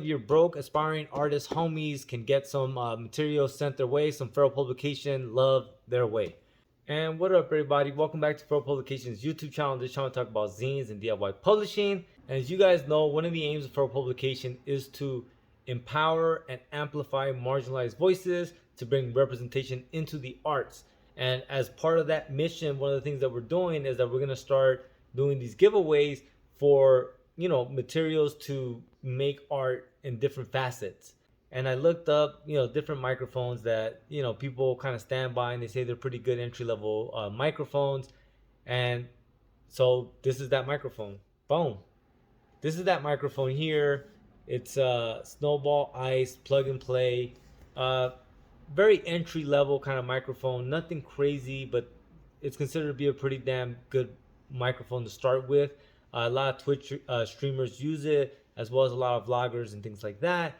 Your broke aspiring artist homies can get some materials sent their way, some Feral Publication love their way. And what up, everybody? Welcome back to Feral Publication's YouTube channel. This channel talks about zines and DIY publishing. And as you guys know, one of the aims of Feral Publication is to empower and amplify marginalized voices, to bring representation into the arts. And as part of that mission, one of the things that we're doing is that we're going to start doing these giveaways for materials to make art in different facets. And I looked up different microphones that people kind of stand by, and they say they're pretty good entry level microphones. And so this is that microphone. Boom, this is that microphone here. It's Snowball Ice plug and play, very entry level kind of microphone, nothing crazy, but it's considered to be a pretty damn good microphone to start with. A lot of Twitch streamers use it, as well as a lot of vloggers and things like that.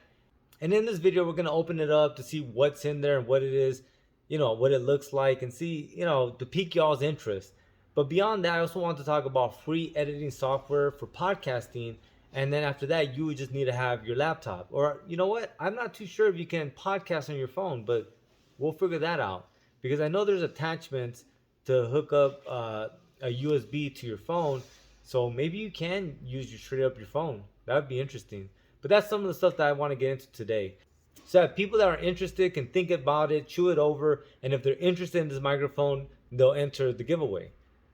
And in this video, we're going to open it up to see what's in there and what it is, what it looks like, and see, to pique y'all's interest. But beyond that, I also want to talk about free editing software for podcasting. And then after that, you would just need to have your laptop. Or, you know what? I'm not too sure if you can podcast on your phone, but we'll figure that out. Because I know there's attachments to hook up a USB to your phone. So maybe you can use straight up your phone. That would be interesting. But that's some of the stuff that I want to get into today. So people that are interested can think about it, chew it over, and if they're interested in this microphone, they'll enter the giveaway.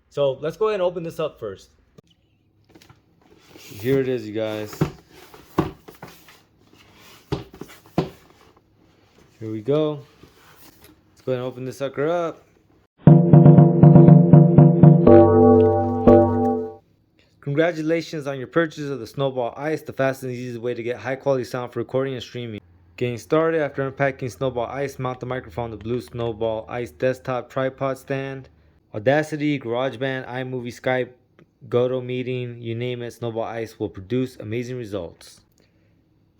So let's go ahead and open this up first. Here it is, you guys. Here we go. Let's go ahead and open this sucker up. Congratulations on your purchase of the Snowball Ice, the fastest and easiest way to get high quality sound for recording and streaming. Getting started, after unpacking Snowball Ice, mount the microphone on the Blue Snowball Ice desktop tripod stand. Audacity, GarageBand, iMovie, Skype, GoToMeeting, you name it, Snowball Ice will produce amazing results.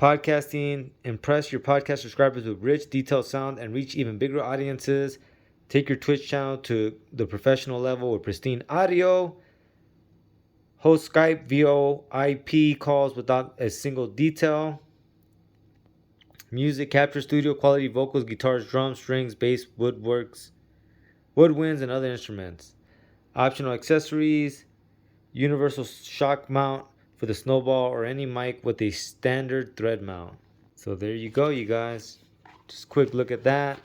Podcasting, impress your podcast subscribers with rich, detailed sound and reach even bigger audiences. Take your Twitch channel to the professional level with pristine audio. Host Skype VoIP calls without a single detail. Music, capture studio quality vocals, guitars, drums, strings, bass, woodwinds, and other instruments. Optional accessories, universal shock mount for the Snowball or any mic with a standard thread mount. So there you go, you guys. Just a quick look at that.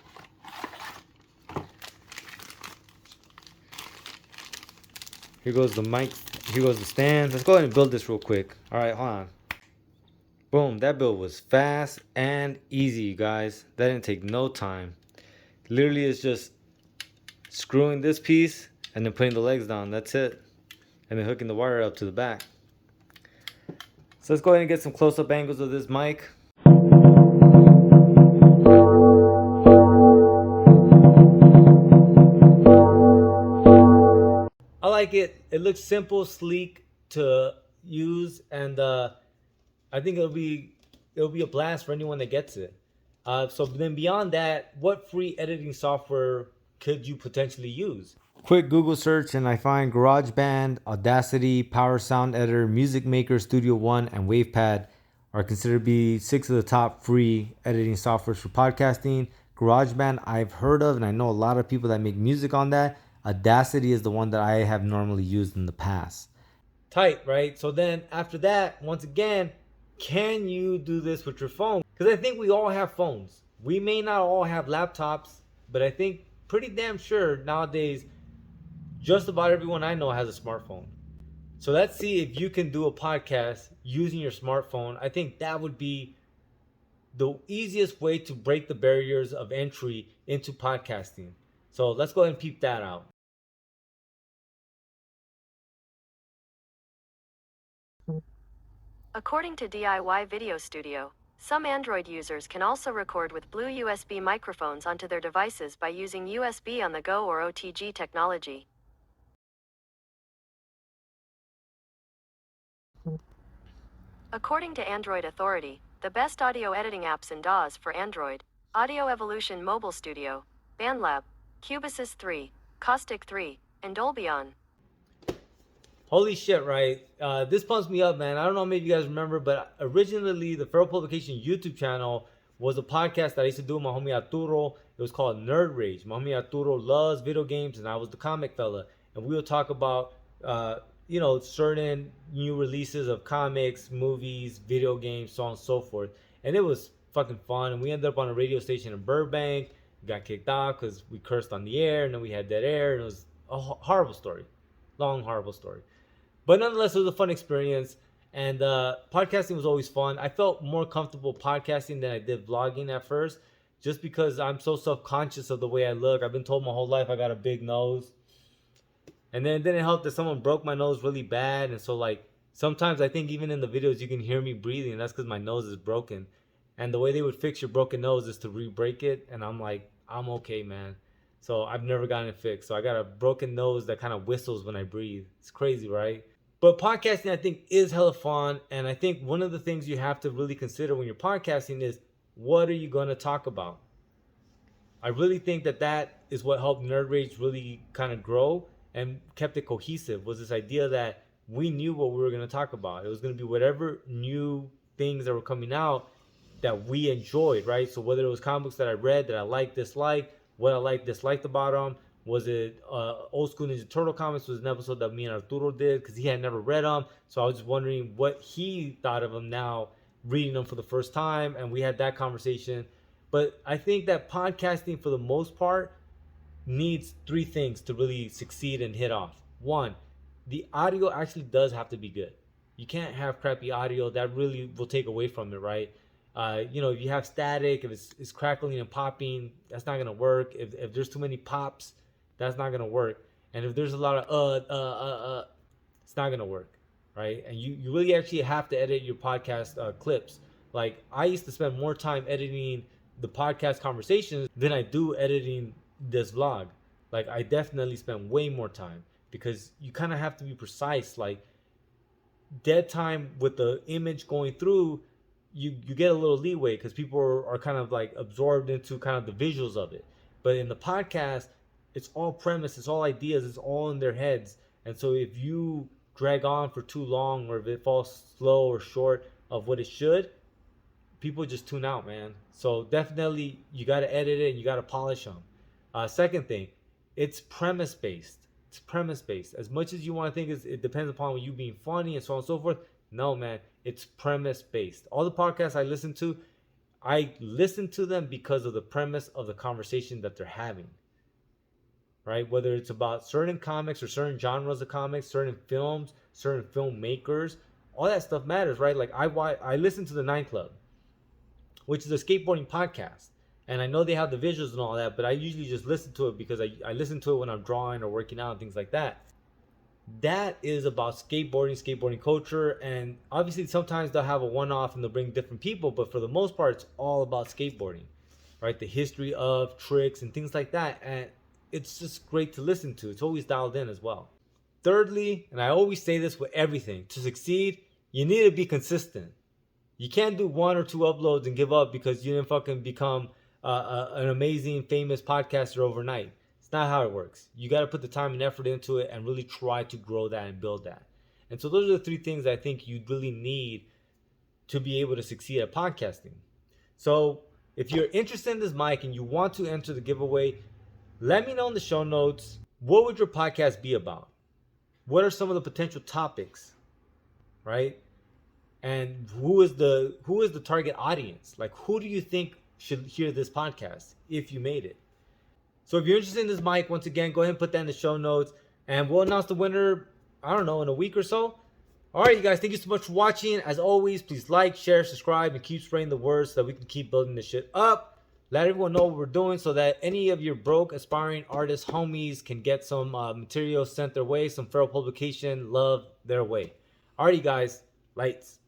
Here goes the mic. Here goes the stand. Let's go ahead and build this real quick. All right, hold on. Boom, that build was fast and easy, you guys. That didn't take no time. Literally, it's just screwing this piece and then putting the legs down. That's it. And then hooking the wire up to the back. So let's go ahead and get some close-up angles of this mic. I like it. It looks simple, sleek to use, and I think it'll be a blast for anyone that gets it. So then beyond that, what free editing software could you potentially use? Quick Google search and I find GarageBand, Audacity, Power Sound Editor, Music Maker, Studio One, and WavePad are considered to be 6 of the top free editing softwares for podcasting. GarageBand I've heard of, and I know a lot of people that make music on that. Audacity is the one that I have normally used in the past. Tight, right? So then after that, once again, can you do this with your phone? Because I think we all have phones. We may not all have laptops, but I think pretty damn sure nowadays just about everyone I know has a smartphone. So let's see if you can do a podcast using your smartphone. I think that would be the easiest way to break the barriers of entry into podcasting. So let's go ahead and peep that out. According to DIY Video Studio, some Android users can also record with Blue USB microphones onto their devices by using USB on the go or OTG technology. According to Android Authority, the best audio editing apps and DAWs for Android: Audio Evolution Mobile Studio, BandLab, Cubasys 3, Caustic 3, and Dolbyan. Holy shit, right? This pumps me up, man. I don't know, maybe you guys remember, but originally the Feral Publication YouTube channel was a podcast that I used to do with my homie Arturo. It was called Nerd Rage. My homie Arturo loves video games, and I was the comic fella. And we would talk about, certain new releases of comics, movies, video games, so on and so forth. And it was fucking fun. And we ended up on a radio station in Burbank. We got kicked out because we cursed on the air, and then we had dead air, and it was a horrible story. Long, horrible story. But nonetheless, it was a fun experience, and podcasting was always fun. I felt more comfortable podcasting than I did vlogging at first, just because I'm so self-conscious of the way I look. I've been told my whole life I got a big nose, and then it didn't help that someone broke my nose really bad, and so like sometimes I think even in the videos you can hear me breathing, and that's because my nose is broken. And the way they would fix your broken nose is to re-break it, and I'm like, I'm okay, man. So I've never gotten it fixed. So I got a broken nose that kind of whistles when I breathe. It's crazy, right? But podcasting, I think, is hella fun. And I think one of the things you have to really consider when you're podcasting is, what are you going to talk about? I really think that is what helped Nerd Rage really kind of grow and kept it cohesive, was this idea that we knew what we were going to talk about. It was going to be whatever new things that were coming out that we enjoyed, right? So whether it was comic books that I read, that I liked, disliked, what I liked, disliked about them. Was it old school Ninja Turtle comics? Was an episode that me and Arturo did because he had never read them. So I was just wondering what he thought of them now, reading them for the first time. And we had that conversation. But I think that podcasting, for the most part, needs three things to really succeed and hit off. One, the audio actually does have to be good. You can't have crappy audio. That really will take away from it, right? If you have static, if it's crackling and popping, that's not gonna work. If there's too many pops, that's not gonna work. And if there's a lot of it's not gonna work, right? And you really actually have to edit your podcast clips. Like I used to spend more time editing the podcast conversations than I do editing this vlog. Like I definitely spend way more time because you kind of have to be precise. Like dead time with the image going through, you get a little leeway because people are kind of like absorbed into kind of the visuals of it. But in the podcast, it's all premise, it's all ideas, it's all in their heads. And so if you drag on for too long, or if it falls slow or short of what it should, people just tune out, man. So definitely you got to edit it and you got to polish them. Second thing, it's premise based. It's premise based. As much as you want to think it depends upon you being funny and so on and so forth. No, man, it's premise based. All the podcasts I listen to them because of the premise of the conversation that they're having. Right? Whether it's about certain comics or certain genres of comics, certain films, certain filmmakers, all that stuff matters, right? Like I listen to the Nine Club, which is a skateboarding podcast. And I know they have the visuals and all that, but I usually just listen to it because I listen to it when I'm drawing or working out and things like that. That is about skateboarding culture, and obviously sometimes they'll have a one-off and they'll bring different people, but for the most part it's all about skateboarding, right? The history of tricks and things like that, and it's just great to listen to. It's always dialed in as well. Thirdly, and I always say this with everything, to succeed you need to be consistent. You can't do one or two uploads and give up because you didn't fucking become an amazing famous podcaster overnight. Not how it works. You got to put the time and effort into it and really try to grow that and build that. And so those are the three things I think you really need to be able to succeed at podcasting. So if you're interested in this mic and you want to enter the giveaway, let me know in the show notes, what would your podcast be about? What are some of the potential topics, right? And who is the target audience? Like, who do you think should hear this podcast if you made it? So if you're interested in this mic, once again, go ahead and put that in the show notes. And we'll announce the winner, I don't know, in a week or so. All right, you guys, thank you so much for watching. As always, please like, share, subscribe, and keep spreading the word so that we can keep building this shit up. Let everyone know what we're doing so that any of your broke, aspiring artists, homies can get some material sent their way, some feral publication love their way. All right, you guys, lights.